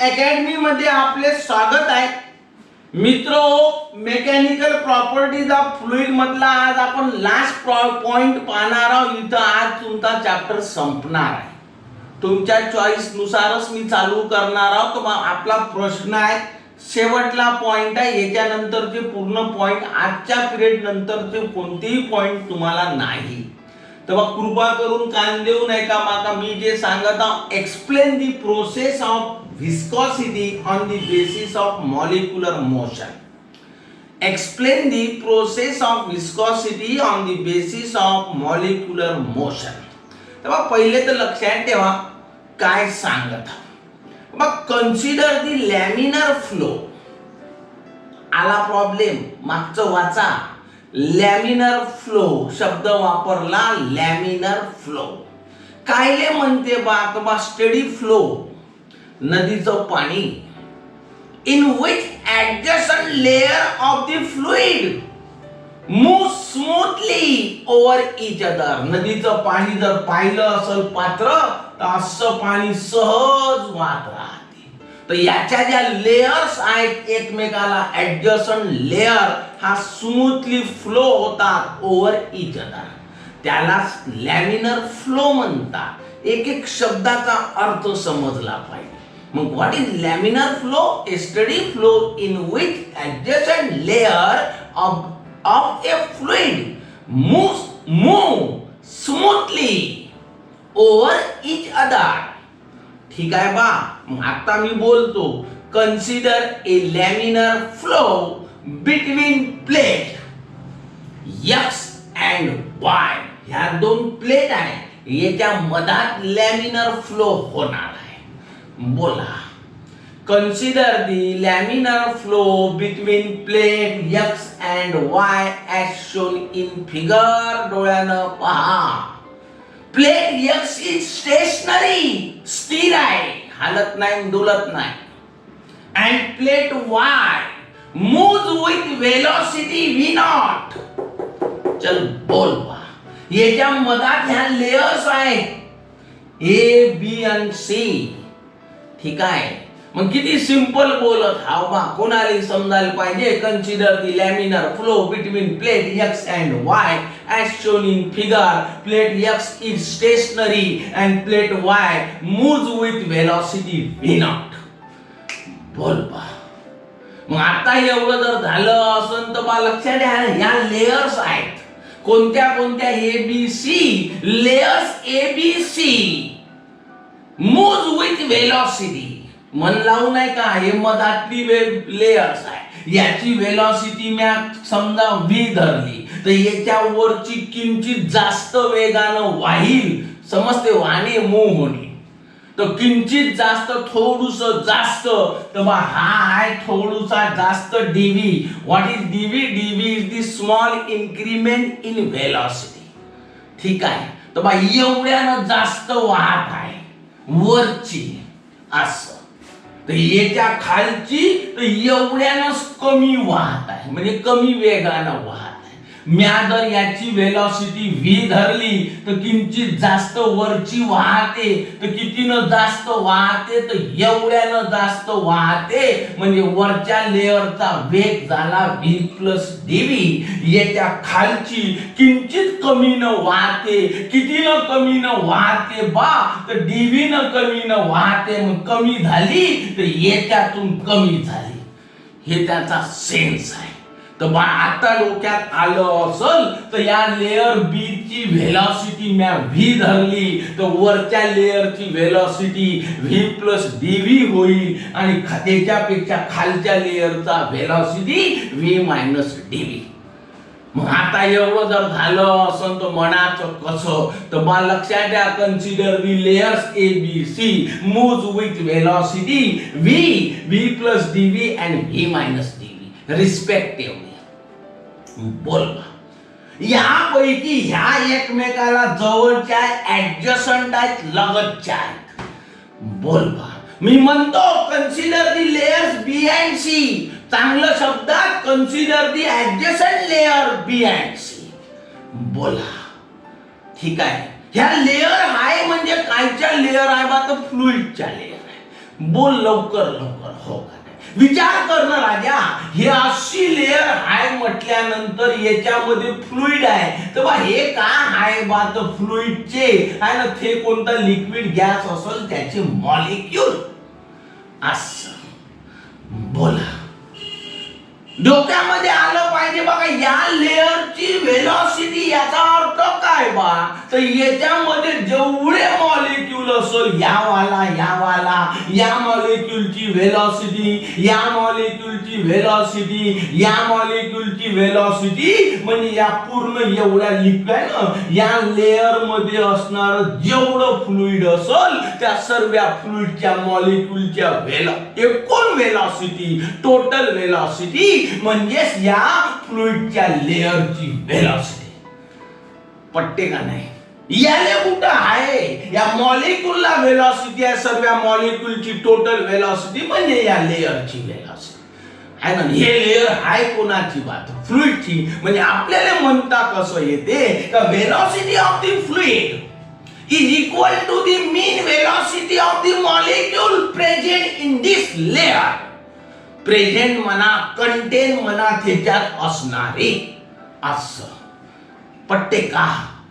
Academy मध्ये आपले स्वागत आहे. मित्रो, मेकॅनिकल प्रॉपर्टीज ऑफ फ्लुइड मधला आज आपण लास्ट पॉइंट पाहणार आहोत. इथं आज तुमचा चॅप्टर संपणार आहे. तुमच्या चॉईस नुसारच मी चालू करणार आहोत. तर आपला प्रश्न आहे, शेवटला पॉइंट आहे, याच्यानंतरचे पूर्ण पॉइंट आजच्या पिरियड नंतरचे कोणतेही पॉइंट तुम्हाला नाही. तेव्हा कृपा करून कान देऊ नये का माका मी जे सांगत आहोत. Explain the process of viscosity on the basis of molecular motion. Explain the process of viscosity on the basis of molecular motion. तेव्हा पहिले तर लक्षात ठेवा काय सांगत आहोत. मग कन्सिडर दी लॅमिनर फ्लो. आला प्रॉब्लेम, मागचं वाचा. लॅमिनर फ्लो शब्द वापरला. लॅमिनर फ्लो कायले म्हणते बा स्टेडी फ्लो, नदीचं पाणी, in which adjacent layer of the fluid move smoothly over each other. नदीचं पाणी जर पाहिलं असेल पात्र तर असं पाणी सहज वाहत राहते. तर याच्या ज्या लेयर्स आहेत एकमेकाला ऍडजस्टंट लेयर हा स्मूथली फ्लो होतात ओव्हर इच अदर, त्यालाच लॅमिनर फ्लो म्हणतात. एक एक शब्दाचा अर्थ समजला पाहिजे. मग what is laminar flow? A steady flow in which adjacent layer of A fluid move smoothly over each other. ठीक आहे बा. मग आता मी बोलतो, consider A laminar flow between plate X and Y. ह्या दोन प्लेट आहेत, याच्या मधात लॅमिनर फ्लो होणार आहे. बोला. Consider the laminar flow between plate X and Y as shown in figure. डोळ्यानं पहा. प्लेट एक्स इज स्टेशनरी, स्थिर आहे, हालत नाही, डुलत नाही. And plate Y moves with velocity V not. चल बोल बा. याच्या मधात ह्या लेयर्स आहेत ए, बी आणि सी. ठीक आहे. मग किती सिंपल बोलत हाव बा, कोणाला समजायला पाहिजे. Consider the laminar flow between plate X and Y as shown in figure. Plate x is stationary and plate Y moves with velocity V not. बोल बा. मग आता एवढं जर झालं असं तर बा लक्षात द्या, ह्या लेयर्स आहेत. कोणत्या कोणत्या? A B C. Layers A B C moves with velocity. मन लावू नाही का, हे मधातली लेयर्स आहे, याची वेलोसिटी म्या समजा v धरली तर याच्या वरची किंचित जास्त वेगानं वाहील. समजते? वाहने मूव्ह होणे. तर किंचित जास्त, थोडुस जास्त. तर बा हा आहे थोडुसा जास्त dv. What is dv? dv is the small increment in velocity. ठीक आहे. तर बा एवढ्यानं जास्त वाहत आहे वरची असं. तर याच्या खालची तर एवढ्यानंच कमी वाहत आहे, म्हणजे कमी वेगानं वाहत आहे. म्या जर याची वेलोसिटी v धरली तर किंचित जास्त वरची वाहते. तर कितीनं जास्त वाहते? तर एवढ्यानं जास्त वाहते, म्हणजे वरच्या लेयरचा वेग झाला v प्लस dv. याच्या खालची किंचित कमीनं वाहते. कितीनं कमीनं वाहते बा? तर dv न कमीनं वाहते. मग कमी झाली तर याच्यातून कमी झाली. हे त्याचा सेन्स आहे. तर बा आता डोक्यात आलं असल तर या लेयर बी ची व्हेलॉसिटी म्या v धरली तर वरच्या लेयरची व्हेलॉसिटी v प्लस dv होईल आणि त्याच्यापेक्षा खालच्या लेयरचा व्हेलॉसिटी v मायनस dv. मग आता एवढं जर झालं असं तर म्हणाचं कसं? तर बा लक्षात द्या, consider the layers A B C moves with velocity v plus dv and v minus dv respectively. बोल. यापैकी ह्या एकमेकाला जवळच्या ऍडजसंट आहेत, लगतच्या आहेत. बोल बा. मी म्हणतो consider the layers B and C. चांगलं शब्दात consider the adjacent layer B and C. बोला. ठीक आहे. ह्या लेयर आहे म्हणजे कायच्या लेयर आहे बा? तर फ्लुइडच्या लेयर आहे. बोल लवकर लवकर, हो का नाही? विचार करणं राजा, हे अशी लेअर आहे म्हटल्यानंतर याच्यामध्ये फ्लुइड आहे, तर बा हे काय आहे बा, तर फ्लुइडचे आहे ना, ते कोणता लिक्विड गॅस असेल त्याचे मॉलिक्यूल असं बोला. डोक्यामध्ये आलं पाहिजे बघा, या लेअरची व्हेलॉसिटी याचा अर्थ काय बा, तर याच्यामध्ये जेवढे मॉलिक्यूल असेल या मॉलिक्यूलची व्हेलॉसिटी, या मॉलिक्यूलची व्हेलॉसिटी, या मॉलिक्यूलची व्हेलॉसिटी, म्हणजे या पूर्ण एवढ्या लिक्विड या लेअर मध्ये असणार जेवढं फ्लुइड असेल त्या सर्व फ्लुइडच्या मॉलिक्यूलच्या एकूण व्हेलॉसिटी, टोटल व्हेलॉसिटी म्हणजेच या फ्लुइडच्या लेअरची व्हेलॉसिटी. पट्टे का नाही? याले कुठं आहे, या मॉलिक्यूलला व्हेलॉसिटी आहे, सर्व मॉलिक्यूलची टोटल व्हेलॉसिटी म्हणजे या लेअरची व्हेलॉसिटी आहे ना. हे लेअर आहे कोणाची बात, फ्लुइडची. म्हणजे आपल्याला म्हणता कसं येते का, velocity of the fluid is equal to the mean velocity of the molecule present in this layer. Present म्हणा, कंटेन म्हणा, त्याच्यात असणारे असं. पट्टे का?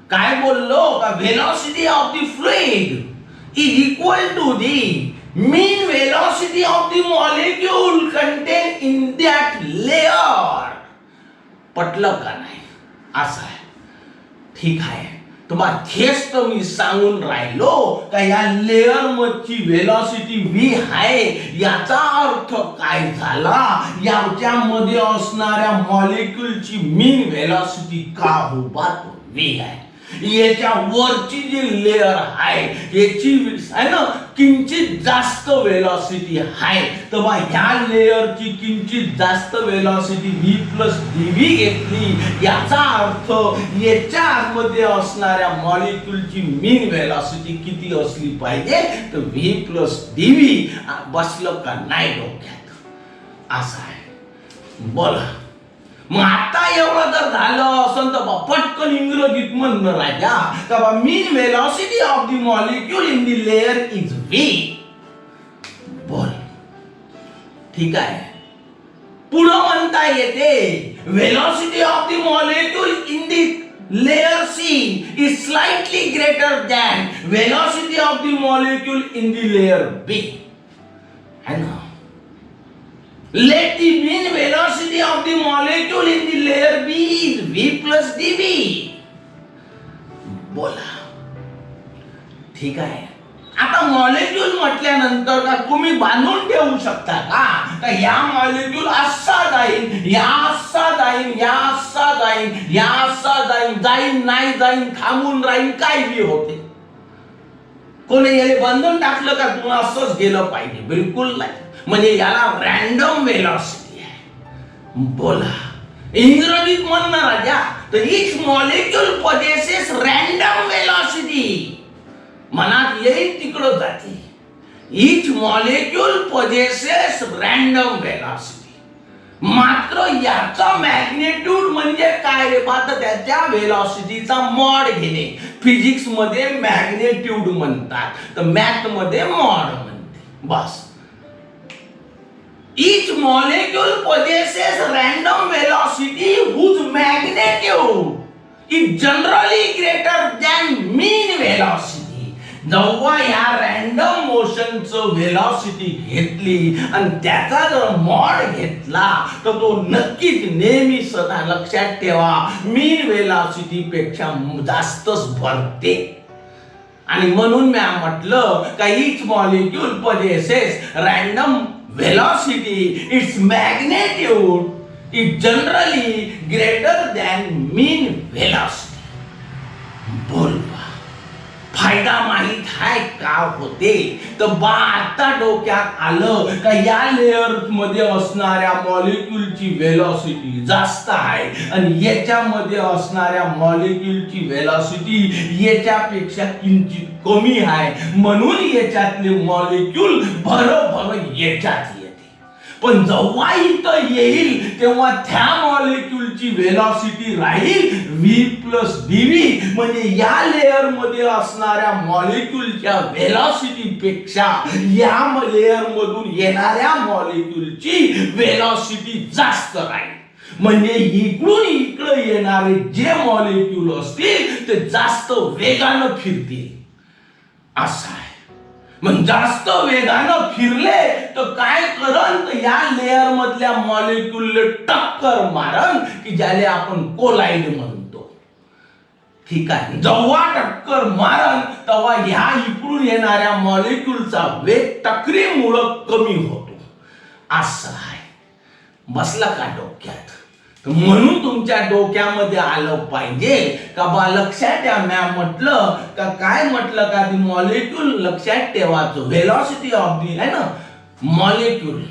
काय बोललो का, velocity of the fluid is equal to the mean velocity of the molecule contain in that layer. पटलं का नाही? असं आहे. ठीक आहे, तुम्हाला हेच तर मी सांगून राहिलो का या लेअर मधची व्हेलॉसिटी v आहे. याचा अर्थ काय झाला, याच्यामध्ये असणाऱ्या मॉलिक्यूलची मीन व्हेलॉसिटी का हो बात v आहे. याच्या वरची जी लेअर आहे याची आहे ना किंचित जास्त व्हेलॉसिटी आहे, तर बा ह्या लेअरची किंचित जास्त व्हेलॉसिटी v प्लस dv घेतली. याचा अर्थ याच्या आतमध्ये असणाऱ्या मॉलिक्यूलची मीन व्हेलॉसिटी किती असली पाहिजे, तर v प्लस dv. बसलं का नाही डोक्यात? असं आहे. बोला मग आता एवढं जर झालं असं तर पटकन इंग्रजीत म्हणणं राजा का, mean velocity of the molecule in the layer is v. बोल. ठीक आहे. पुढे म्हणता येते velocity of the molecule in the layer C is slightly greater than velocity of the molecule in the layer B. है ना? Let the mean velocity of the molecule in the layer B is v plus dv. बोला. ठीक आहे. आता molecule म्हटल्यानंतर का तुम्ही बांधून ठेवू शकता का या मॉलिक्यूल असा जाईल, या असा जाईल, या असा जाईल, या असा जाईल, जाईल नाही जाईल, थांबून राहील, काय बी होते. कोणी याला बांधून टाकलं का तुम्ही असंच गेलं पाहिजे? बिलकुल नाही. म्हणजे याला रॅन्डम व्हेलॉसिटी आहे. बोला. इंग्रजीत म्हणणं राजा, तर इच मॉलिक्यूल पॉजेसेस रॅन्डम व्हेलॉसिटी. मनात येईल तिकडं जाते. इच मॉलिक्यूल पॉजेसेस रॅन्डम व्हेलॉसिटी. मात्र याचा मॅग्नेट्यूड म्हणजे काय रे बात, त्याच्या व्हेलॉसिटीचा मॉड घेणे. फिजिक्स मध्ये मॅग्नेट्यूड म्हणतात, तर मॅथ मध्ये मॉड म्हणते. बस. Each molecule possesses random velocity whose magnitude is generally greater than mean velocity. जेव्हा या रॅन्डम मोशनचं व्हेलॉसिटी घेतली आणि त्याचा जर मॉड घेतला तर तो नक्कीच नेहमी सदा लक्षात ठेवा मीन व्हेलॉसिटी पेक्षा जास्तच भरते. आणि म्हणून मी म्हटलं का each molecule possesses random velocity, its magnitude is generally greater than mean velocity. बोलवा. फायदा माहित आहे का होते, तर बा आता डोक्यात आलं का या लेअर मध्ये असणाऱ्या मॉलिक्यूलची व्हेलॉसिटी जास्त आहे आणि याच्यामध्ये असणाऱ्या मॉलिक्यूलची व्हेलॉसिटी याच्यापेक्षा किंचित कमी आहे. म्हणून याच्यातले मॉलिक्यूल भर याच्यात येते. पण जेव्हा इथं येईल तेव्हा त्या मॉलिक्यूलची व्हेलॉसिटी राहील v प्लस dv, म्हणजे या लेअर मध्ये असणाऱ्या मॉलिक्यूलच्या व्हेलॉसिटी पेक्षा या लेअर मधून येणाऱ्या मॉलिक्यूलची व्हेलॉसिटी जास्त राहील. म्हणजे इकडून इकडे येणारे जे मॉलिक्यूल असतील ते जास्त वेगानं फिरतील असं आहे. मग जास्त वेगानं फिरले तर काय करन, तर या लेअर मधल्या मॉलिक्यूलला टक्कर मारन की ज्याले आपण कोलाइड म्हणतो. ठीक आहे. जेव्हा टक्कर मारन तेव्हा ह्या इकडून येणाऱ्या मॉलिक्यूलचा वेग टक्करीमुळे कमी होतो असं आहे. बसला का डोक्यात? म्हणून तुमच्या डोक्यामध्ये आलं पाहिजे का बा लक्षात ठेवा. म्या म्हटलं का काय म्हटलं का दी मॉलिक्यूल लक्षात ठेवायचं. व्हेलॉसिटी ऑफ दी आहे ना molecule.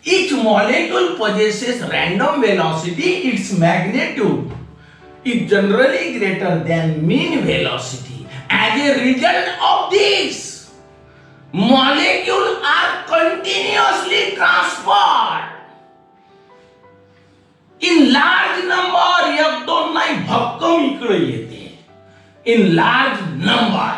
Each molecule possesses random velocity. Its magnitude is generally greater than mean velocity. As a result of this, molecules are continuously transferred in large number. एक दोन नाही, भक्कम इकडे येते. In large number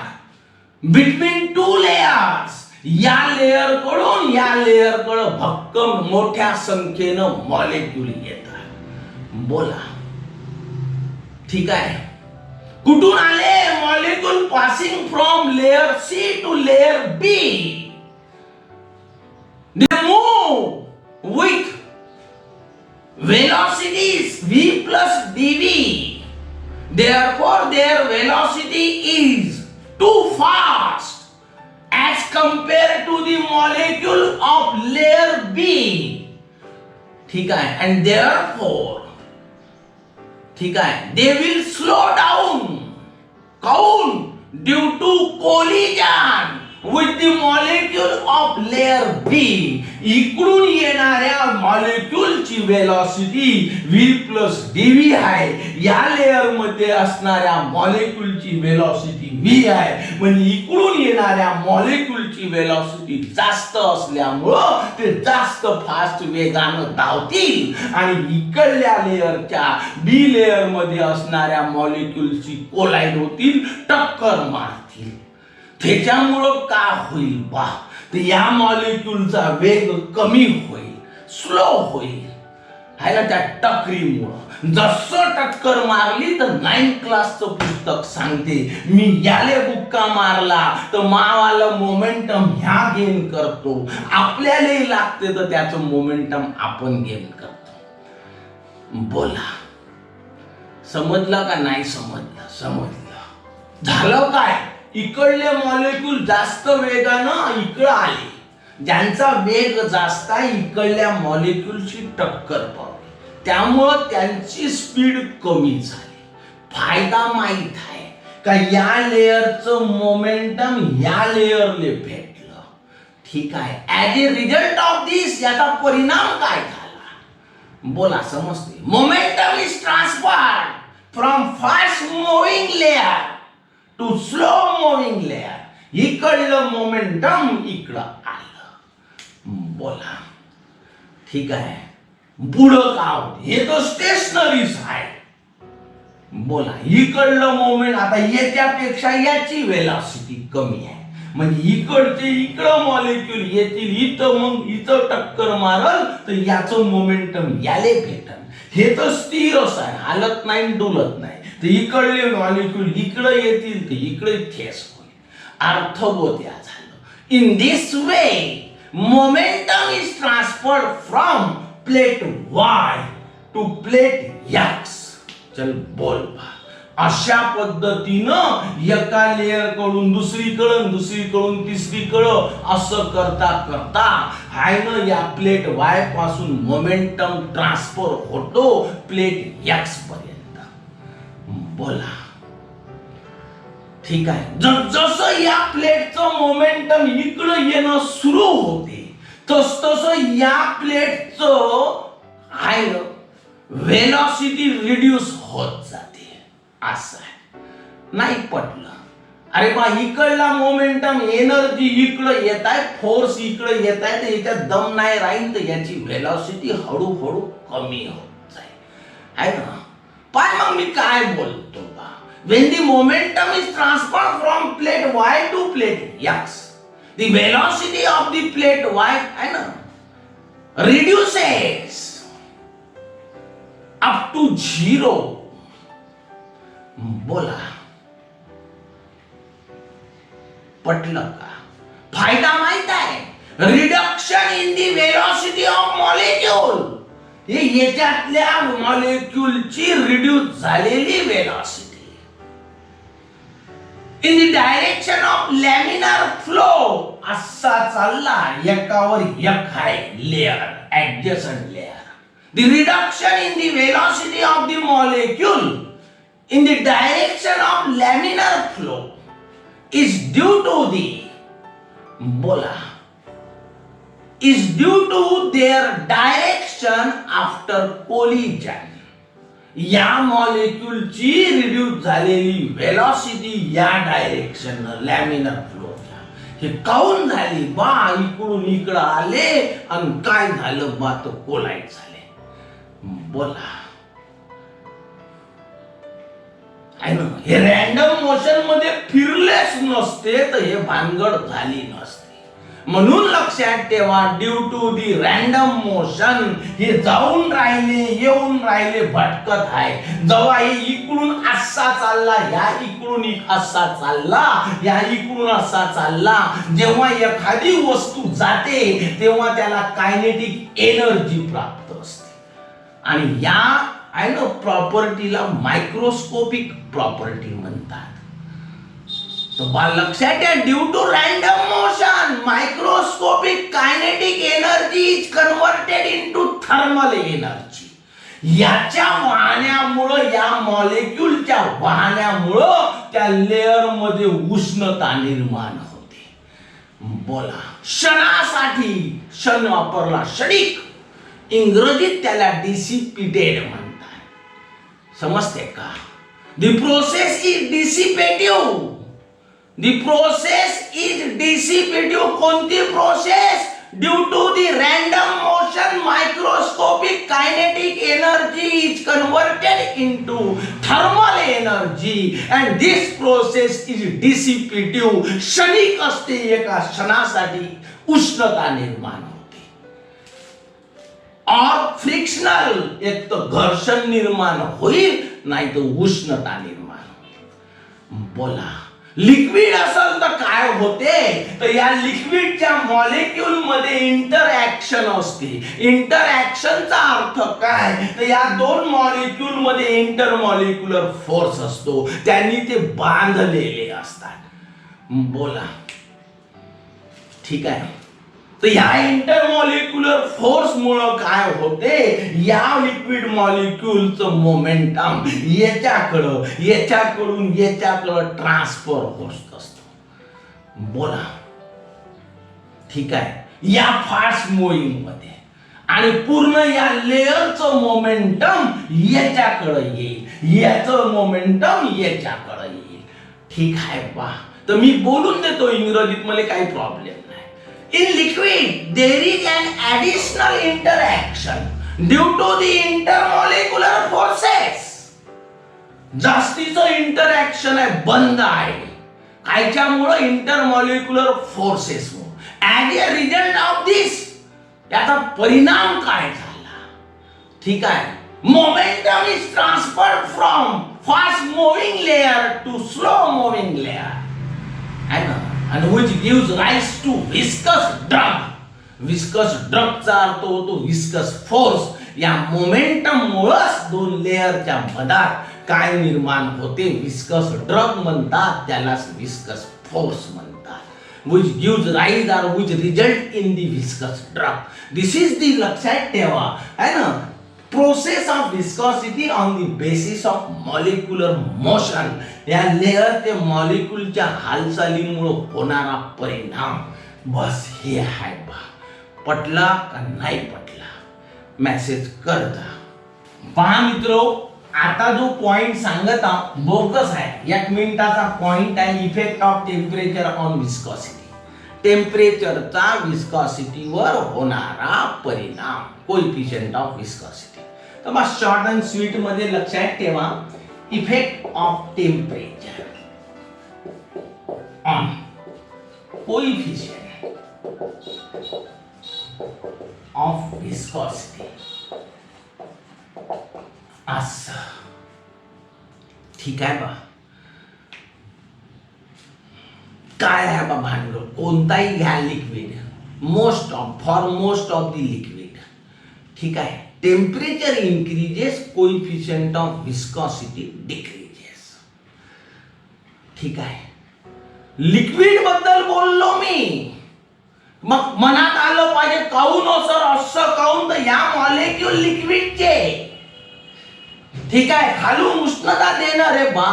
between two layers. या layer कडून या layer कडे भक्कम मोठ्या संख्येनं मॉलिक्यूल येतात. बोला. ठीक आहे. कुठून आले molecule? Passing from layer C to layer B. They move with velocities v plus dv. Therefore their velocity is too fast as compared to the molecule of layer B. ठीक आहे. And therefore ठीक आहे they will slow down. काऊन? Due to collision with the molecule of layer B. इकडून येणाऱ्या मॉलिक्यूलची velocity v plus dv आहे. या layer मध्ये असणाऱ्या मॉलिक्यूलची व्हेलॉसिटी v आहे. म्हणजे इकडून येणाऱ्या मॉलिक्यूलची व्हेलॉसिटी जास्त असल्यामुळं ते जास्त फास्ट वेगानं धावतील आणि इकडल्या लेअरच्या बी लेअर मध्ये असणाऱ्या मॉलिक्यूलची कोलाइड होतील, टक्कर मारतील. त्याच्यामुळं का होईल बा, तर या मॉलिक्यूलचा वेग कमी होईल, स्लो होईल. आहे ना त्या टक्करीमुळं. जसं टक्कर मारली तर 9th क्लासचं पुस्तक सांगते मी याले बुक्का मारला तर मावाला मोमेंटम ह्या गेन करतो. आपल्यालाही लागते तर त्याचं मोमेंटम आपण गेन करतो. बोला. समजलं का नाही समजलं? समजलं. झालं काय? इकडले मॉलिक्यूल जास्त वेगानं इकडे आले. ज्यांचा वेग जास्त आहे इकडल्या मॉलिक्यूलची टक्कर पावली, त्यामुळं त्यांची स्पीड कमी झाली. फायदा माहित आहे का या लेअरचं मोमेंटम या लेअरले भेटलं. ठीक आहे. As a result of this याचा परिणाम काय झाला? बोला. समजते? Momentum is transferred from fast moving layer to slow moving layer. इकडलं मोमेंटम इकडं आलं. बोला. ठीक आहे. पुढं का हे तर स्टेशनरीच आहे. बोला. इकडलं मोमेंट आता याच्यापेक्षा याची व्हेलॉसिटी कमी आहे. म्हणजे इकडचे इकडं मॉलिक्यूल येतील इथं, मग इथं टक्कर मारल तर याचं मोमेंटम याले भेटल. हे तर स्थिरच आहे, हालत नाही डुलत नाही. तर इकडले मॉलिक्यूल इकडे येतील तर इकडे ठेस होईल. अर्थबोध्या झालं. In this way momentum is transferred from plate Y to plate X. चल बोल. अशा पद्धतीनं एका लेअर कडून दुसरीकडं, दुसरीकडून तिसरीकडं असं करता करता हाय ना या प्लेट Y पासून मोमेंटम ट्रान्सफर होतो प्लेट X पर्यंत. बोला. ठीक आहे. जसं या प्लेटचं मोमेंटम इकडे येणं सुरू होते तस तसं या प्लेटचं आहे ना व्हेलॉसिटी रिड्यूस होत जाते. असं आहे. नाही पटलं अरे बा इकडला मोमेंटम एनर्जी इकडे येत आहे, फोर्स इकडे येत आहे, तर याच्यात दम नाही राहील, तर याची व्हेलॉसिटी हळूहळू कमी होत जाईल, आहे ना. पण मग मी काय बोलतो बा, when the momentum is transferred from plate y to plate x, the velocity of the plate y, है ना, reduces up to 0. बोला पटलं का? फायदा माहित आहे, reduction in the velocity of molecule, हे याच्यातल्या मॉलिक्यूलची रिड्यूस झालेली velocity in the direction of laminar flow, असा चालला एकावर एक आहे layer, adjacent layer. The reduction in the velocity of the molecule in the direction of laminar flow is due to the, बोला, is due to their direction after collision. या मॉलिक्यूलची reduce झालेली velocity या direction laminar फ्लोच्या, हे काऊन झाली बा, इकडून इकडं आले आणि काय झालं बा, तो कोलाईड झाले. बोला, हे रॅन्डम मोशन मध्ये फिरलेच नसते तर हे भानगड झाली नसते. म्हणून लक्षात ठेवा, due to the random motion हे जाऊन राहिले येऊन राहिले भटकत आहे. जेव्हा हे इकडून असा चालला, या इकडून असा चालला, या इकडून असा चालला, जेव्हा एखादी वस्तू जाते तेव्हा त्याला कायनेटिक एनर्जी प्राप्त असते, आणि या आहे ना प्रॉपर्टीला मायक्रोस्कोपिक प्रॉपर्टी म्हणतात. तर लक्षात घ्या, due to random motion microscopic kinetic energy is converted into thermal energy. याच्या वाहण्यामुळे, या मॉलिक्यूलच्या वाहण्यामुळे त्या लेअर मध्ये उष्णता निर्माण होते. बोला, क्षणासाठी, क्षण वापरला क्षणिक, इंग्रजीत त्याला डिसिपिटेड म्हणतात. समजते का? The process is dissipative, the process is dissipative. कोणती process? Due to the random motion microscopic kinetic energy is converted into thermal energy, and this process is dissipative. क्षणिक असते, एका क्षणासाठी उष्णता निर्माण होते. और फ्रिक्शनल, एक तो घर्षण निर्माण होईल, नाही तर उष्णता निर्माण होईल. बोला, लिक्विड असेल तर काय होते, तर या लिक्विडच्या मॉलिक्यूल मध्ये इंटरॅक्शन असते. इंटरॅक्शनचा अर्थ काय, तर या दोन मॉलिक्यूल मध्ये इंटरमॉलिक्युलर फोर्स असतो, त्यांनी ते बांधलेले असतात. बोला, ठीक आहे. तर या इंटरमॉलिक्युलर फोर्स मुळे काय होते, या लिक्विड मॉलिक्यूलचं मोमेंटम याच्याकडून याच्याकडे ट्रान्सफर होत असतो. बोला, ठीक आहे. या फास्ट मूव्हिंग मध्ये, आणि पूर्ण या लेअरचं मोमेंटम याच्याकडे येईल, याचं मोमेंटम याच्याकडे येईल. ठीक आहे बा. तर मी बोलून देतो इंग्रजीत, मला काही प्रॉब्लेम नाही. In liquid, there is an additional interaction due to the intermolecular forces. जास्तीचं इंटरॅक्शन आहे, बंद आहे. कायच्यामुळे? Intermolecular forces. As a result of this, याचा परिणाम काय झाला? ठीक आहे. Momentum is transferred from fast moving layer to slow moving layer, है ना, and which gives rise to viscous drag. Viscous drag चा अर्थ होतो viscous force. या मोमेंटम मुळेच दोन लेअरच्या मधात काय निर्माण होते, विस्कस ड्रग म्हणतात, त्यालाच विस्कस फोर्स म्हणतात. which gives rise or which result in the viscous drag. This is the, लक्षात ठेवा, है ना, process of viscosity on the basis of molecular motion. या लेअर ते मॉलिक्यूलच्या हालचालीमुळे होणारा परिणाम, बस हे आहे बा. पटला का नाही पटला, मेसेज करता. पहा मित्रो, आता जो पॉइंट सांगत आहोत बोगस आहे, 1 मिनिटाचा पॉइंट आहे. Effect of temperature on viscosity, टेम्परेचरचा विस्कॉसिटीवर होणारा परिणाम, कोएफिशियंट ऑफ विस्कॉसिटी. तर मग शॉर्ट अँड स्वीट मध्ये लक्षात ठेवा, effect of temperature on coefficient of viscosity. असं ठीक आहे बा. काय आहे बा भांडवल, कोणताही घ्या liquid, most of the liquid, ठीक आहे. Temperature increases, coefficient of viscosity decreases. ठीक आहे. लिक्विड बद्दल बोललो मी, मग मनात आलं पाहिजे काऊन हो सर असं काऊन, तर या मॉलिक्यूल लिक्विडचे, ठीक आहे, खालून उष्णता देणार रे बा,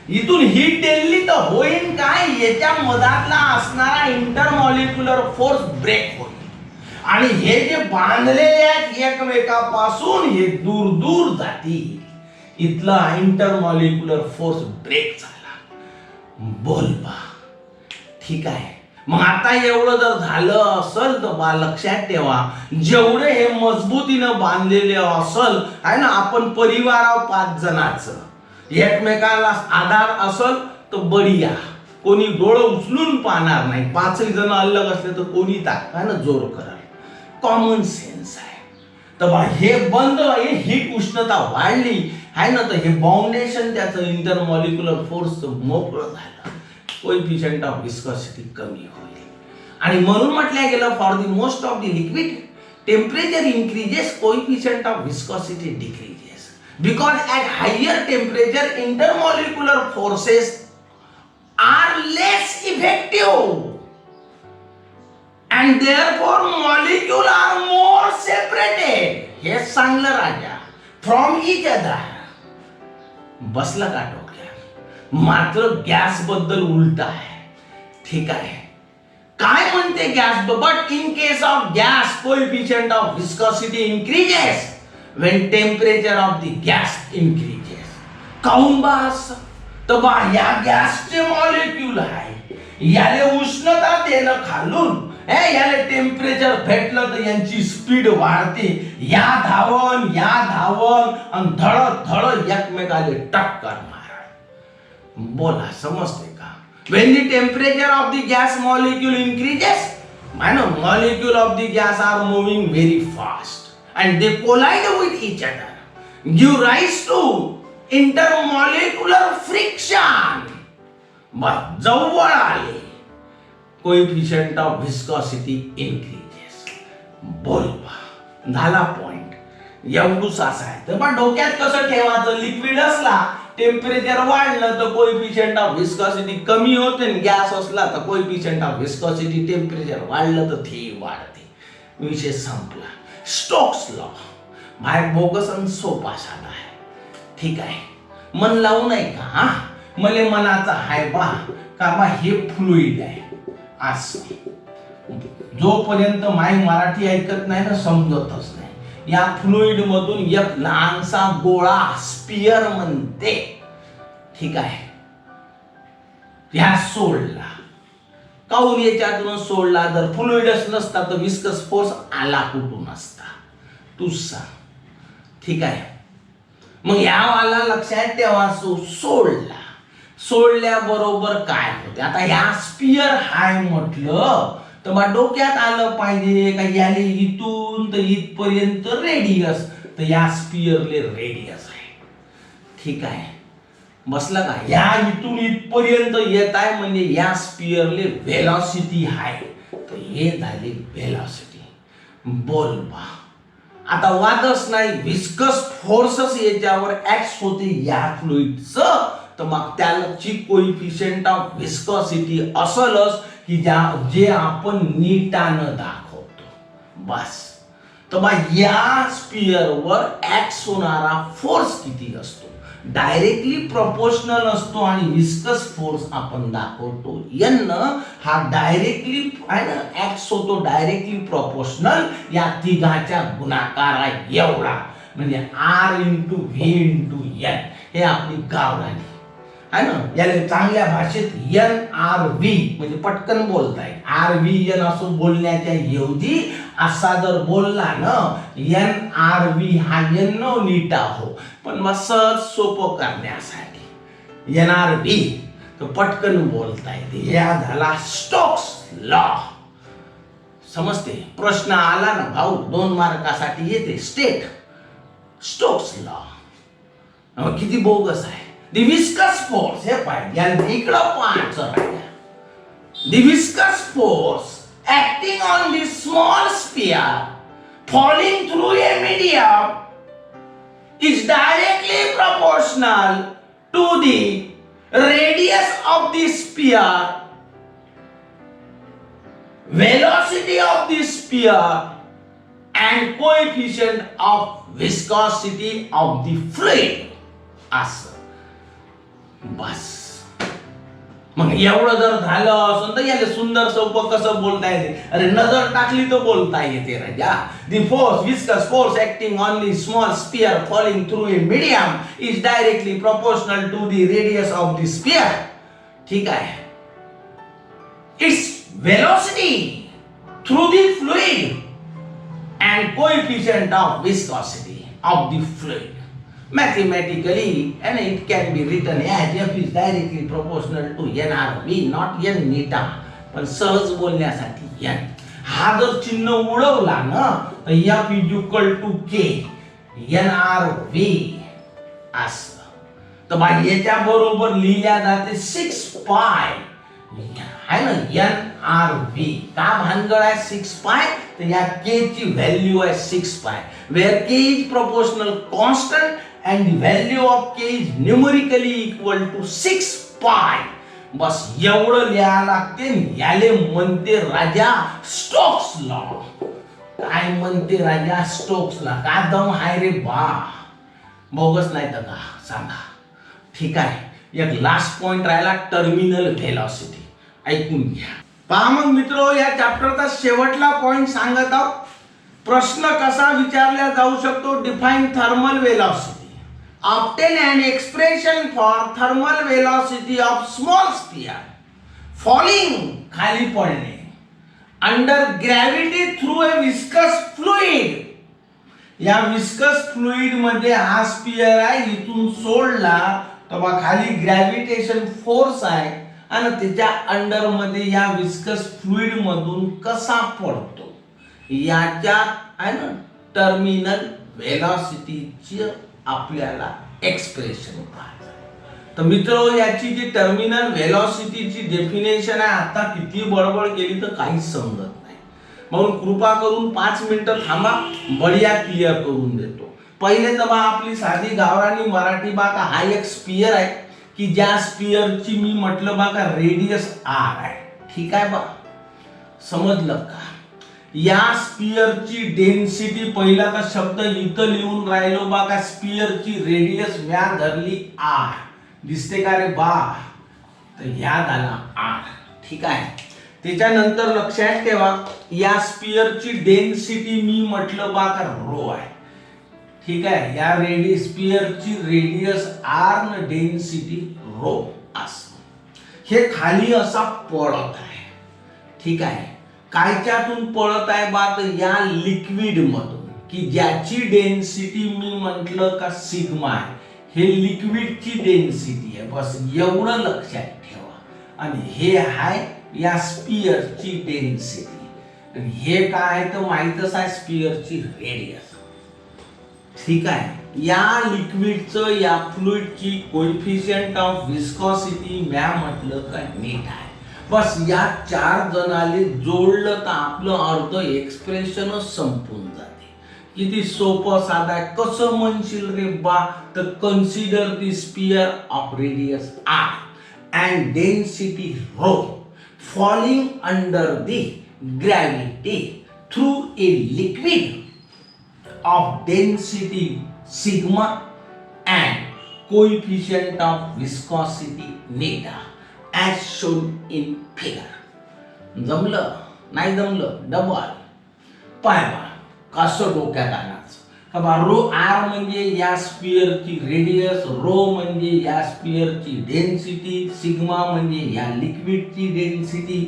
इथून हीट दिली तर होईल काय, याच्या मधातला असणारा इंटरमॉलिक्युलर फोर्स ब्रेक होईल आणि हे जे बांधलेले आहेत एकमेकापासून हे दूर दूर जातील. इथला इंटरमॉलिक्युलर फोर्स ब्रेक झाला. बोल बा. ठीक आहे. मग आता एवढं जर झालं असेल तर बा लक्षात ठेवा, जेवढे हे मजबूतीनं बांधलेले असल आहे ना, आपण परिवार 5 जणांचं, एकमेकाला आधार असल तर बढिया, कोणी डोळं उचलून पाहणार नाही. 5 जण अलग असले तर कोणी आहे ना जोर कराल. कॉमन सेन्स आहे. तर बा हे बंद, हे हीट उष्णता वाढली आहे ना, तर हे बाउंडेशन त्याचं इंटरमॉलिक्युलर फोर्स मोकळं झालं, कोएफिशियंट ऑफ विस्कॉसिटी कमी होईल. आणि म्हणून म्हटलं गेलं for the most of the liquid temperature increases, coefficient of viscosity decreases, because at higher temperature intermolecular forces are less effective and therefore molecule are more separated. हे सांगलं राजा, from each other. बसलं का डोक्यात? मात्र गॅस बद्दल उलट आहे. ठीक आहे. काय म्हणते gas, but in case of gas coefficient of viscosity increases when temperature of the gas increases. काऊन बास, तर बा या गॅसचे मॉलिक्यूल आहे, याले उष्णता देणं खालून, याला टेम्परेचर भेटलं तर यांची स्पीड वाढते, या धावन आणि धड एकमेकाले टक्कर मार. बोला समजते का? when the temperature of the gas molecule increases, molecule of the gas are moving very fast and they collide with each other, give rise to intermolecular friction. बस जवळ आले, कोएफिशियंट ऑफ विस्कॉसिटी इन्क्रीजेस. बोल बा, झाला point. एवढूच असं आहे. तर पण डोक्यात कसं ठेवायचं, लिक्विड असला टेम्परेचर वाढलं तर कोएफिशियंट ऑफ विस्कॉसिटी कमी होते, गॅस असला तर कोएफिशियंट ऑफ विस्कॉसिटी टेम्परेचर वाढलं तर ते वाढते. विषय संपला. स्टोक्स लॉ बाहेर बोगस आणि सोपा साधा आहे. ठीक आहे. मन लावू नाही का? हा, मले मनाचा हाय बा का बा हे फ्लुइड आहे असं. जोपर्यंत माय मराठी ऐकत नाही ना समजतच नाही. या फ्लुइड मधून एक लहानसा गोळा स्पियर म्हणते, ठीक आहे, ह्या सोडला. काऊन याच्यातून सोडला? जर फ्लुइडच नसता तर विस्कस फोर्स आला कुठून असता, तूच सांग. ठीक आहे. मग या वाला लक्षात ठेवा, सोडला. सोडल्याबरोबर काय होते? आता या स्पियर हाय म्हटलं तर मग डोक्यात आलं पाहिजे का याले इथून तर इथपर्यंत रेडियस, तर या स्पियरले रेडियस आहे. ठीक आहे. बसलं का? या इथून इथपर्यंत येत आहे म्हणजे या स्पियरले व्हेलॉसिटी आहे, तर हे झाली व्हेलॉसिटी. बोल बा. आता वादच नाही, विस्कस फोर्सच याच्यावर ऍक्ट होते या फ्लुइडचं, तर मग त्याची कोएफिशियंट ऑफ विस्कॉसिटी असलच की जे आपण नीटानं दाखवतो. बस. तर मग या स्पियरवर ऍक्ट होणारा फोर्स किती असतो? डायरेक्टली प्रोपोर्शनल असतो आणि विस्कस फोर्स आपण दाखवतो n, हा डायरेक्टली आहे ना ऍक्ट होतो डायरेक्टली प्रोपोर्शनल या तिघाच्या गुणाकारा एवढा. म्हणजे R into V into N हे आपली गावरानी आहे ना. याला चांगल्या भाषेत NRV म्हणजे पटकन बोलताय. RVN असं बोलण्याच्या ऐवजी असा जर बोलला ना NRV हा N नीटा हो, पण मग सहज सोपं करण्यासाठी NRV तर पटकन बोलता येते. या झाला स्टोक्स लॉ. समजते. प्रश्न आला ना भाऊ 2 मार्कासाठी येते. स्टेट स्टोक्स लॉ किती बोगस आहे. The viscous force हे पाहिजे आणि इकडं पाहायचं राहिलं. The viscous force acting on the small sphere falling through a medium is directly proportional to the radius of the sphere, velocity of the sphere and coefficient of viscosity of the fluid. असं बस. मग एवढं जर झालं असं तर याला सुंदर सोपं कसं बोलता येते. अरे नजर टाकली तर बोलता येते राजा. The force, viscous force acting on the small sphere falling through a medium is directly proportional to the radius of the sphere. ठीक आहे. Its velocity through the fluid and coefficient of viscosity of the fluid. Mathematically, and it can be written as F is directly proportional to NRV, not N neta. पण सहज बोलण्यासाठी N हा जर चिन्ह उडवला ना तर F is equal to K NRV असं. तर बा याच्या बरोबर लिहिल्या जाते 6 पाय आहे ना NRV. का भानगड आहे 6 पाय तर या K ची व्हॅल्यू आहे 6 पाय. Where K is proportional constant and the value of K is numerically equal to 6 pi. बस एवढं लिहायला लागते. याले म्हणते राजा स्टोक्स लॉ. काय म्हणते राजा स्टोक्स लॉ. का दम हाय रे बा. बोगस नाही तर का सांगा. ठीक आहे. एक लास्ट पॉइंट राहिला टर्मिनल व्हेलॉसिटी. ऐकून घ्या. पहा मग मित्रो या चॅप्टरचा शेवटला पॉइंट सांगत आहोत. प्रश्न कसा विचारला जाऊ शकतो. Define thermal velocity. Obtain an expression for thermal velocity of small sphere falling खाली पडणे under gravity through a viscous fluid. या विस्कस फ्लुइड मध्ये हा स्पियर आहे. इथून सोडला तर खाली ग्रॅव्हिटेशन फोर्स आहे आणि त्याच्या अंडर मध्ये या विस्कस फ्लुइड मधून कसा पडतो याच्या आहे ना टर्मिनल व्हेलॉसिटीची आपल्याला एक्सप्रेशन पाहायचं. तर मित्रो याची जी टर्मिनल व्हेलॉसिटीची डेफिनेशन आहे आता किती बडबड केली तर काहीच समजत नाही. म्हणून कृपा करून 5 मिनिटं थांबा. बढिया क्लिअर करून देतो. पहिले तर बा आपली साधी गावरानी मराठी बाका हा एक स्पियर आहे की ज्या स्पियरची मी म्हटलं बा का रेडियस R आहे. ठीक आहे बा. समजलं का. या स्पियरची डेन्सिटी पहिला का शब्द इथं लिहून राहिलो बा का स्पियरची रेडियस व्या धरली R. दिसते का रे बा. तर ह्या झाला R. ठीक आहे. त्याच्यानंतर लक्षात ठेवा या स्पियरची डेन्सिटी मी म्हटलं बा का रो आहे. ठीक आहे. या स्पियरची रेडियस R न डेन्सिटी रो असं. हे खाली असा पडत आहे. ठीक आहे. कायच्यातून पळत आहे बा तर या लिक्विड मधून की ज्याची डेन्सिटी मी म्हटलं का सिग्मा आहे. हे लिक्विडची डेन्सिटी आहे. बस एवढं लक्षात ठेवा. आणि हे आहे या स्पियरची डेन्सिटी. हे काय तर माहितच आहे स्पियरची रेडियस. ठीक आहे. या लिक्विडचं या फ्लुइडची कोएफिशिएंट ऑफ विस्कोसिटी म्या म्हटलं का नीट आहे. बस या 4 जणाले जोडलं तर आपलं अर्ध एक्सप्रेशनच संपून जाते. किती सोपं साधा आहे. कसं म्हणशील रे बा तर consider the sphere of radius R and density rho falling under the gravity through a liquid of density sigma and coefficient of viscosity neta as shown in figure. जमलं नाही जमलं डबल पाय बा कसं डोक्यात आणायचं. रो आर म्हणजे या स्पिअरची रेडियस, रो म्हणजे या स्पिअरची डेन्सिटी, सिग्मा म्हणजे या लिक्विडची डेन्सिटी,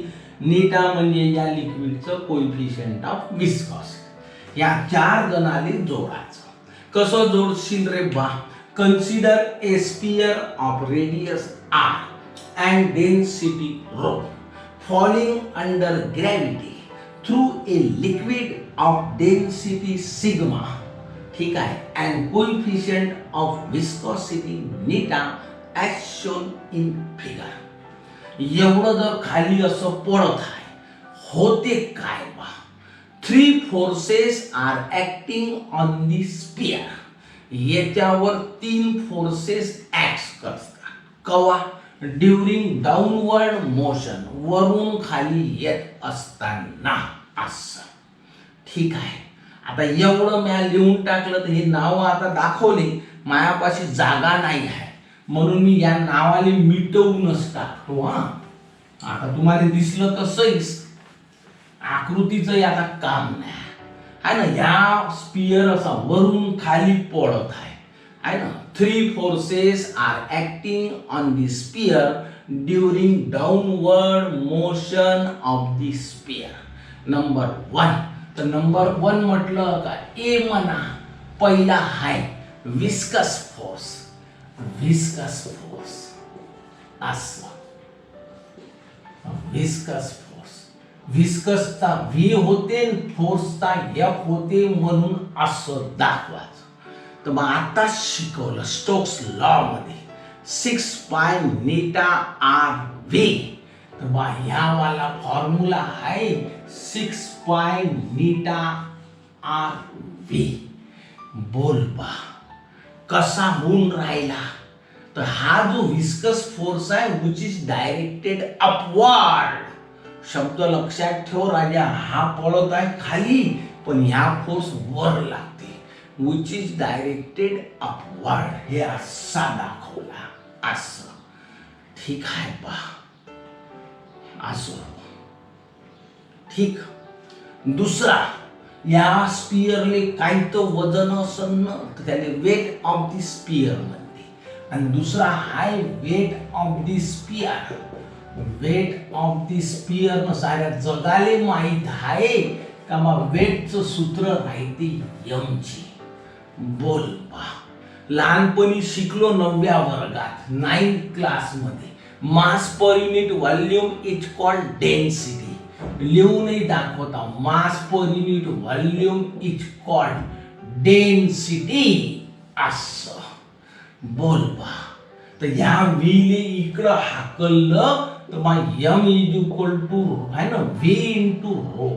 नीटा म्हणजे या लिक्विडचं कोएफिशियंट ऑफ विस्कॉसिटी. या चार जणांनी जोडायचं. कसं जोडशील रे बा? Consider a sphere of radius R and density rho falling under gravity through a liquid of density sigma, ठीक आहे, and coefficient of viscosity neta as shown in figure. एवढं जर खाली असं पडत आहे, होते काय बा? 3 forces are acting on the sphere. याच्यावर 3 forces ऍक्ट करतात. कवा? ड्युरिंग डाऊनवर्ड मोशन, वरून खाली येत असताना. असं, ठीक आहे. आता एवढं मी लिहून टाकलं, तर हे नाव आता दाखवले, मायापाशी जागा नाही आहे म्हणून मी या नावाले मिटवूनच टाकतो. आता तुम्हाला दिसलं तर सहीच, आकृतीचं आता काम नाही आहे ना. या स्पियर असा वरून खाली पडत आहे ना. 3 forces are acting on the sphere during downward motion of the sphere. Number 1. तर नंबर 1 म्हटलं का? ए म्हणा. पहिला आहे विस्कस फोर्स. विस्कस फोर्स असं, विस्कस फोर्स. विस्कसचा व्ही होते, फोर्सचा एफ होते, म्हणून असं दाखवायचं. तर मग आता शिकवलं स्टोक्स लॉ मध्ये 6 पाय नीटा आर व्ही. तर बा ह्या वाला फॉर्म्युला आहे 6 पाय नीटा आर व्ही. बोल बा कसा होऊन राहिला? तर हा जो विस्कस फोर्स आहे विच इज डायरेक्टेड अपवर्ड. शब्द लक्षात ठेव राजा, हा पळत आहे खाली पण ह्या फोर्स वर लागते. which is directed upward. हे असा दाखवला असं, ठीक आहे बा. असं, ठीक. दुसरा, या स्पियरले काही तर वजन असन तर त्याने वेट ऑफ द स्पियर म्हणते. आणि दुसरा हाय weight of the sphere. Weight of the sphere न साऱ्या जगाले माहित आहे का मग वेटचं सूत्र राहते यमची. बोल बा, लहानपणी शिकलो 9व्या वर्गात 9th क्लास मध्ये. Mass per unit volume is called density. लिहूनही दाखवता, mass per unit volume is called density. असं, बोल बा. तर ह्या व्हीले इकडं हाकललं तर मग एम इज इक्वल टू आहे ना व्ही इंटू रो.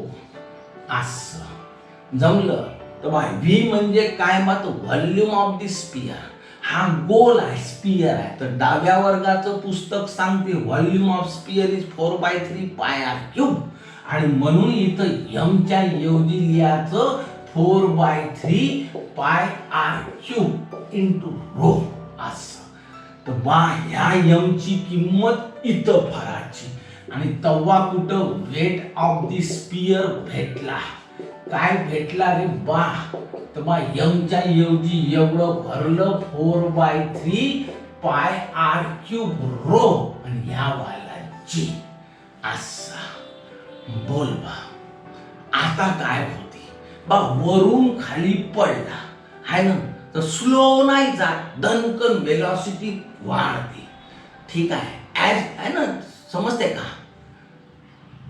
असं जमलं. तर व्ही म्हणजे काय? मग व्हॉल्यूम ऑफ द स्पियर. हा गोल आहे, स्पियर आहे. तर डाव्या वर्गाचं पुस्तक सांगते व्हॉल्यूम ऑफ स्पियर इज 4/3 पाय आर क्यूब. आणि म्हणून इथं एमच्या ऐवजी लिहायचं 4/3 पाय आर क्यूब इंटू रो. असं. तर बा ह्या एमची किंमत इथं भरायची. आणि तेव्हा कुठं वेट ऑफ द स्पियर भेटला. काय भेटला रे बा? तर बा यंगच्या ऐवजी एवढं भरलं 4/3 पाय आर क्यूब रो आणि ह्या वाला जी. असा, बोल बा. आता काय होते बा? वरून खाली पडला आहे ना, तर स्लो नाही जात, दणकन वेलॉसिटी वाढते. ठीक आहे. ऍज आहे ना, समजते का?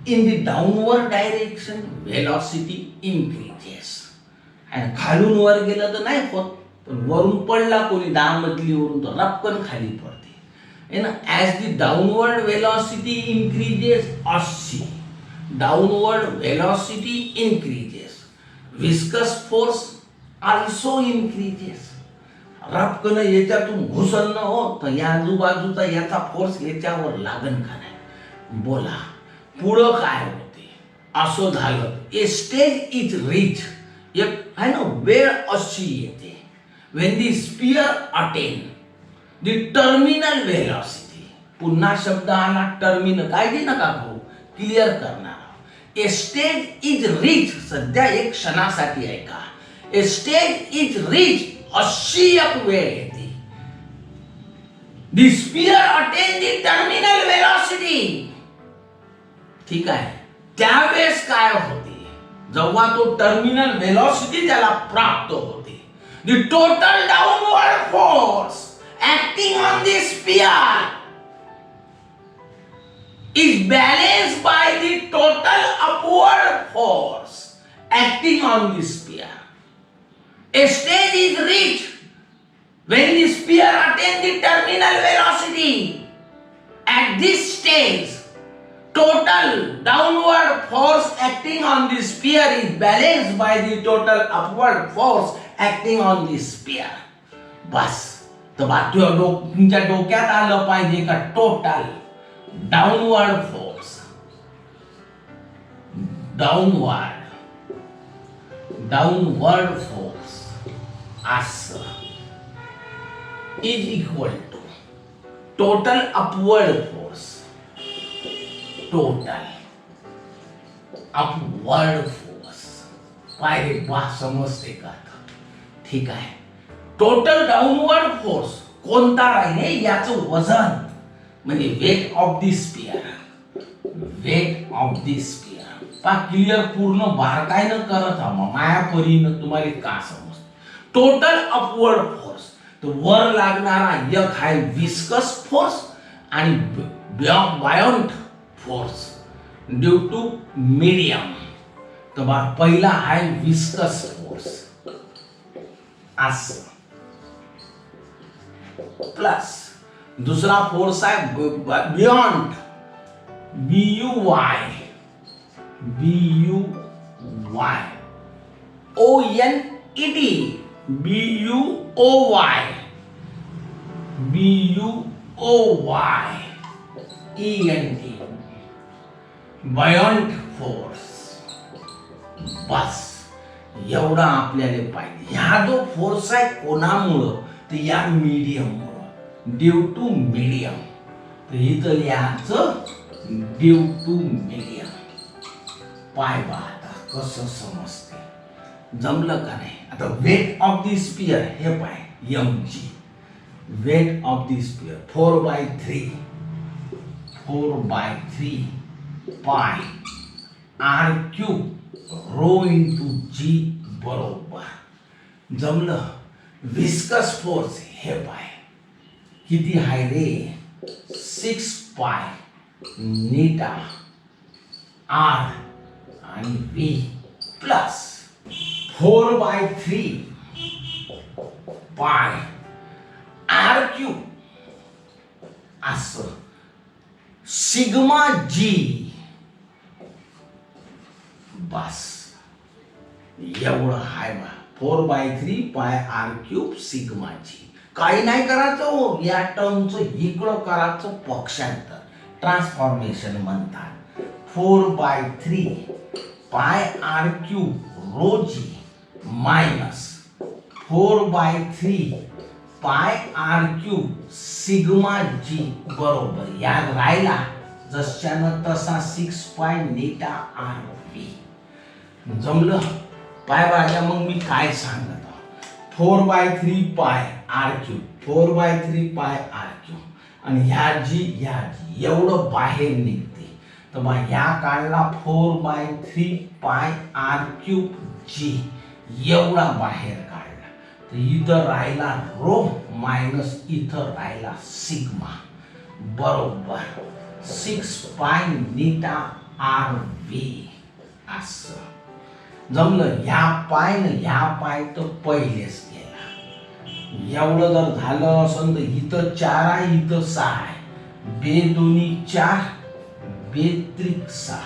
in the downward direction velocity increases. आणि खालून वर गेलं तर नाही होत, पण वरून पडला कोणी 10 मजलीवरून तर रपकन खाली पडते. As the downward velocity increases, अशी downward velocity increases, viscous force also increases. रपकन याच्यातून घुसलणं हो तर या आजूबाजूचा याचा फोर्स याच्यावर लागन का नाही? बोला पुढं काय होते? असं झालं. A stage is reach. एक आहे ना वेळ अशी येते when the sphere attain the terminal velocity. पुन्हा शब्द आला टर्मिनल, काळजी नका करू, क्लिअर करणार. ए स्टेज इज रीच, सध्या एक क्षणासाठी आहे का, ए स्टेज इज रीच अशी एक वेळ येते. The sphere attain the terminal velocity. ठीक आहे, त्यावेळेस काय होते, जेव्हा तो टर्मिनल वेलॉसिटी त्याला प्राप्त होते, the total downward force acting on the sphere is balanced by the total upward force acting on the sphere. A stage is reached when the sphere attains the terminal velocity. At this stage, total downward force acting on the sphere is balanced by the total upward force acting on the sphere. बस, तर तुमच्या डोक्यात आलं पाहिजे का total downward force, downward force असं is equal to total upward force, total upward force. पाहिजे बा, समजते का? ठीक आहे. टोटल डाउनवर्ड फोर्स कोणता राहील याचं वजन म्हणजे weight of the sphere, weight of the sphere. पा क्लिअर, पूर्ण बारकाईनं करत हा मायापरीनं तुम्हाला का समजतं. टोटल अपवर्ड फोर्स, तर वर लागणारा एक आहे विस्कस फोर्स आणि buoyant force due to medium. तर पहिला आहे विस्कस फोर्स असं, प्लस दूसरा फोर्स आहे beyond, BUY, ONED, BUOY, ENT, buoyant force. बस एवढा आपल्याला पाहिजे. ह्या जो फोर्स आहे कोणामुळं, तर या मीडियम, ड्यू टू मीडियम. तर इथं लिहायचं ड्यू टू मीडियम. पाय बा आता कसं समजते, जमलं का नाही? आता वेट ऑफ द स्पियर हे pi mg, weight of the sphere 4/3 pi r³ rho into g बरोबर. जमलं. विस्कस फोर्स हे पाय किती आहे रे, 6 पाय नीटा r आणि v प्लस 4/3 पाय r³ असं सिग्मा g. बस एवढं आहे बा, 4/3 पाय r³ सिग्मा g. काही नाही करायचं हो, या टर्मचं इकडं करायचं पक्षांतर, ट्रान्सफॉर्मेशन म्हणतात. 4/3 pi r³ row g minus 4/3 pi r³ sigma g बरोबर. याद राहिला जशानं तसा 6 पाय नीटा r v. जमलं. पाय बाळा, मग मी काय सांगत, 4/3 पाय r³ 4/3 पाय r³ आणि ह्या जी एवढं बाहेर निघते. तर बा ह्या काढला 4/3 पाय r³ g एवढा बाहेर काढला. तर इथं राहिला रो मायनस इथं राहिला सिग्मा बरोबर 6 पाय नीटा r v असं. जमलं. ह्या पाय न ह्या पाय तर पहिलेच गेला. एवढं जर झालं असेल तर इथं 4 आहे, इथं 6 आहे. 2 दोन्ही 4, 2 6.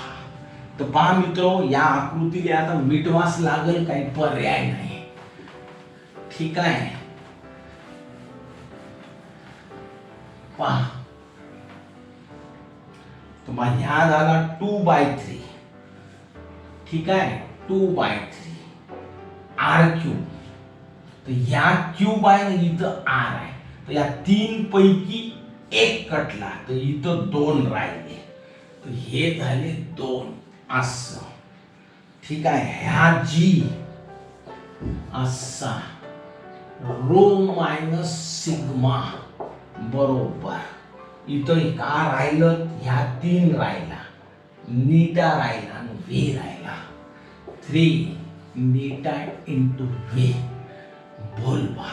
तर पहा मित्र, या आकृतीला आता मिटवास लागेल, काही पर्याय नाही. ठीक आहे. पहा, तर ह्या झाला 2/3. ठीक आहे, 2/3 r³. तर ह्या क्यूब आहे ना, इथं r आहे. तर या 3 पैकी 1 कटला, तर इथं 2 राहिले. तर हे झाले 2 असं. ठीक आहे. ह्या g असा रो मायनस सिग्मा बरोबर इथं का राहिलं, ह्या 3 राहिला, नीटा राहिला आणि व्ही राहिला. 3 नीटा इंटू व्ही. बोल बा,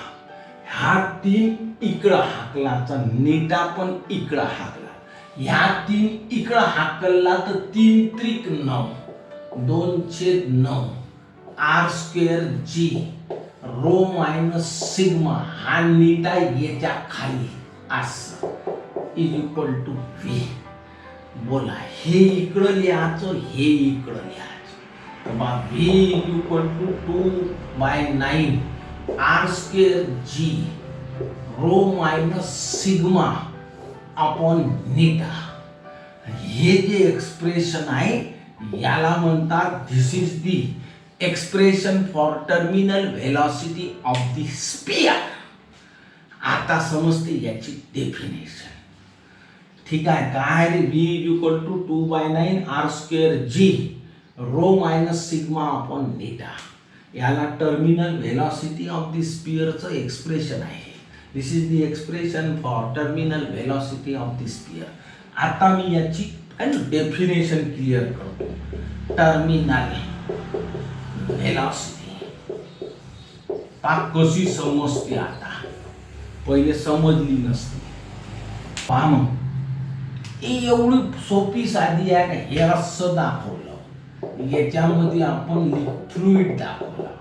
ह्या 3 इकडं हाकलाचा, नीटा पण इकडं हाकला, ह्या 3 इकडं हाकलला तर 3 त्रिक 9, 2/9 r square g rho minus sigma हा नीटा याच्या खाली असं इज इक्वल टू व्ही. बोला, हे इकडं लिहायचं, हे इकडं लिहायचं. तर बा V is equal to 2/9 r square g rho minus sigma upon eta. हे जे एक्सप्रेशन आहे याला म्हणतात, this is the expression for terminal velocity of the sphere. आता समजते याची डेफिनेशन. ठीक आहे, काय रे, V is equal to 2/9 r square g rho minus sigma upon eta. याला टर्मिनल व्हेलॉसिटी ऑफ द स्फियरचं एक्सप्रेशन आहे. This is the expression for terminal velocity of the sphere. आता मी याची डेफिनेशन क्लिअर करतो. टर्मिनल व्हेलॉसिटी पाक कशी समजते, आता पहिले समजली नसते. पहा मग, एवढी सोपी साधी आहे का, हे असं दाखवलं, याच्यामध्ये आपण फ्लुइड दाखवला,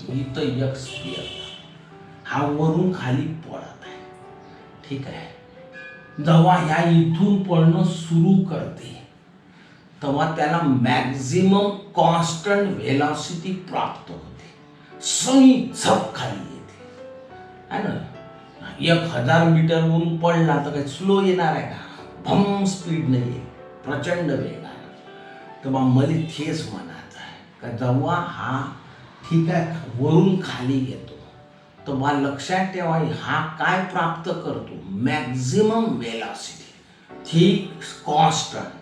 इथं एक स्फियर हा वरून खाली पडत आहे. ठीक आहे, जेव्हा ह्या इथून पडणं सुरू करते तेव्हा त्याला मॅक्झिमम कॉन्स्टंट व्हेलॉसिटी प्राप्त होते, सई झप खाली येते है ना. 1000 मीटरवरून पडला तर काही स्लो येणार आहे का, भम स्पीड नाही आहे, प्रचंड वेगानं. तर मग मला तेच म्हणायचं आहे का जेव्हा हा ठीक आहे वरून खाली येतो तर मग लक्षात ठेवा, हा काय प्राप्त करतो, मॅक्झिमम व्हेलॉसिटी. ठीक, कॉन्स्टंट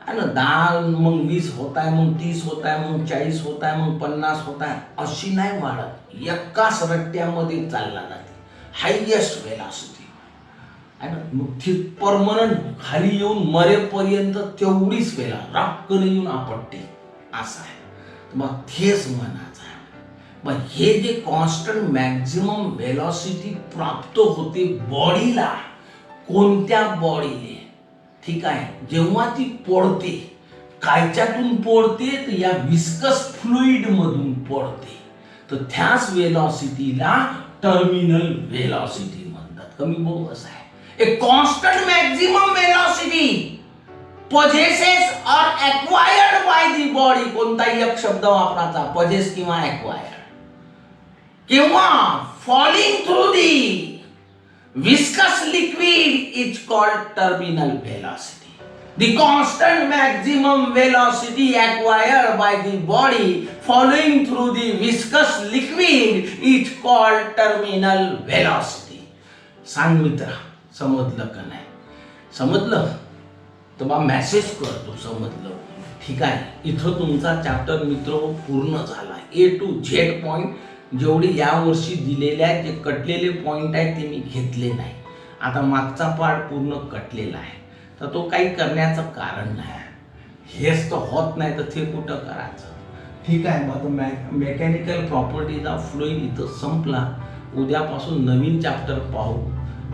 है ना. 10 मग 20 होत आहे, मग 30 होत आहे, मग 40 होत आहे, मग 50 होत आहे, अशी नाही वाढत, एकाच रट्ट्यामध्ये चालला जाते. हायएस्ट व्हेलॉसिटी है ना. मग ती परमनंट खाली येऊन मरेपर्यंत तेवढीच वेळा रापकन येऊन आपटते, असं आहे. मग तेच म्हणायचं आहे. मग हे जे कॉन्स्टंट मॅक्झिमम व्हेलॉसिटी प्राप्त होते बॉडीला, कोणत्या बॉडीले, ठीक आहे, जेव्हा ती पडते, कायच्यातून पडते तर या विस्कस फ्लुइड मधून पडते, तर त्याच व्हेलॉसिटीला टर्मिनल व्हेलॉसिटी म्हणतात. कमी बोगस आहे. A constant maximum velocity possesses or acquired by the body. कोणताही एक शब्द वापरायचा, possess किंवा acquired, किंवा falling through the viscous liquid is called terminal velocity. The constant maximum velocity acquired by the body falling through the viscous liquid is called terminal velocity. सांग मित्रा, समजलं का नाही? समजलं तर बा मेसेज करतो, समजलं. ठीक आहे, इथं तुमचा चॅप्टर मित्र पूर्ण झाला. A to Z पॉइंट जेवढे यावर्षी दिलेले आहेत, जे कटलेले पॉइंट आहेत ते मी घेतले नाही. आता मागचा पार्ट पूर्ण कटलेला आहे, तर तो काही करण्याचं कारण नाही. हेच तर होत नाही तर ते कुठं करायचं. ठीक आहे, मग मेकॅनिकल प्रॉपर्टीज ऑफ फ्लुइड इथं संपला. उद्यापासून नवीन चॅप्टर पाहू.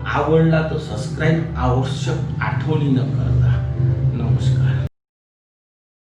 आवडला तर सबस्क्राईब आवश्यक आठवणीनं करता.